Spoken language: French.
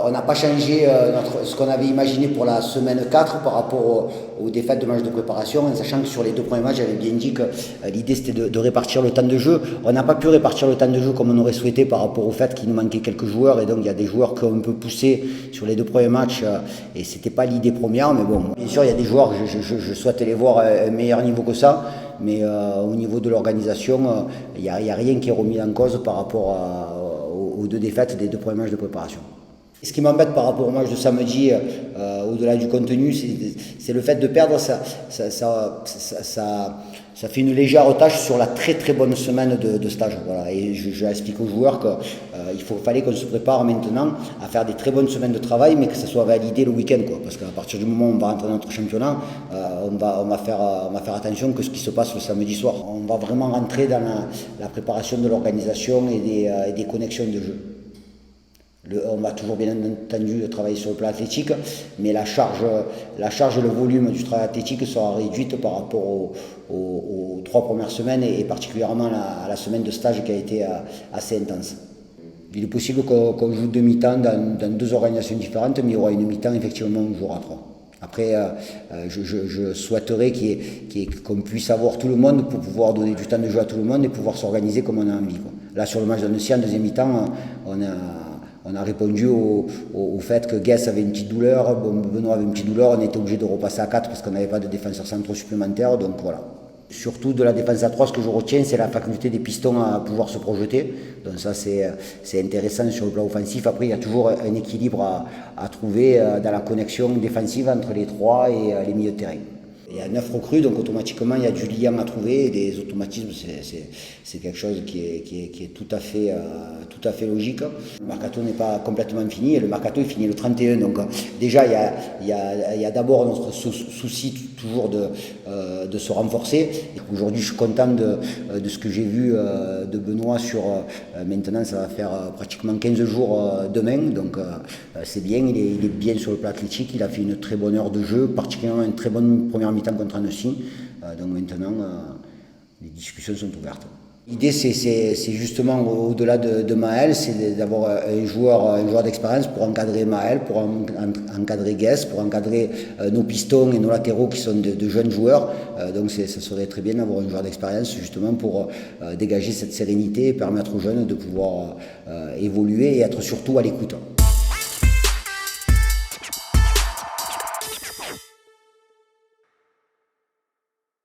On n'a pas changé ce qu'on avait imaginé pour la semaine 4 par rapport aux défaites de matchs de préparation, en sachant que sur les 2 premiers matchs, j'avais bien dit que l'idée c'était de répartir le temps de jeu. On n'a pas pu répartir le temps de jeu comme on aurait souhaité par rapport au fait qu'il nous manquait quelques joueurs, et donc il y a des joueurs qu'on peut pousser sur les 2 premiers matchs, et c'était pas l'idée première, mais bon, bien sûr il y a des joueurs, je souhaitais les voir à un meilleur niveau que ça, mais au niveau de l'organisation, il n'y a rien qui est remis en cause par rapport aux 2 défaites des 2 premiers matchs de préparation. Ce qui m'embête par rapport au match de samedi, au-delà du contenu, c'est le fait de perdre. Ça fait une légère tâche sur la très très bonne semaine de stage. Voilà. Et je explique aux joueurs qu'il fallait qu'on se prépare maintenant à faire des très bonnes semaines de travail, mais que ça soit validé le week-end. Parce qu'à partir du moment où on va rentrer dans notre championnat, on va faire attention que ce qui se passe le samedi soir. On va vraiment rentrer dans la préparation de l'organisation et des connexions de jeu. On va toujours bien entendu travailler sur le plan athlétique, mais la charge et le volume du travail athlétique sera réduite par rapport aux 3 premières semaines et particulièrement à la semaine de stage qui a été assez intense. Il est possible qu'on joue 2 mi-temps dans 2 organisations différentes, mais il y aura une mi-temps effectivement où on jouera 3. Après, je souhaiterais qu'on puisse avoir tout le monde pour pouvoir donner du temps de jeu à tout le monde et pouvoir s'organiser comme on a envie. Là, sur le match d'Annecy, en deuxième mi-temps, on a répondu au fait que Guess avait une petite douleur, Benoît avait une petite douleur, on était obligé de repasser à 4 parce qu'on n'avait pas de défenseurs centraux supplémentaires, donc voilà. Surtout de la défense à 3, ce que je retiens, c'est la faculté des pistons à pouvoir se projeter. Donc ça, c'est intéressant sur le plan offensif. Après, il y a toujours un équilibre à trouver dans la connexion défensive entre les 3 et les milieux de terrain. Il y a 9 recrues, donc automatiquement il y a du lien à trouver, et des automatismes, c'est quelque chose qui est tout à fait logique. Le mercato n'est pas complètement fini, et le mercato est fini le 31, donc déjà il y a d'abord notre souci toujours de se renforcer. Aujourd'hui je suis content de ce que j'ai vu de Benoît maintenant ça va faire pratiquement 15 jours demain, donc c'est bien, il est bien sur le plan athlétique, il a fait une très bonne heure de jeu, particulièrement une très bonne première mi-temps contre Annecy, donc maintenant les discussions sont ouvertes. L'idée c'est justement au-delà de Maël, c'est d'avoir un joueur d'expérience pour encadrer Maël, pour encadrer Guess, pour encadrer nos pistons et nos latéraux qui sont de jeunes joueurs. Donc ça serait très bien d'avoir un joueur d'expérience justement pour dégager cette sérénité et permettre aux jeunes de pouvoir évoluer et être surtout à l'écoute.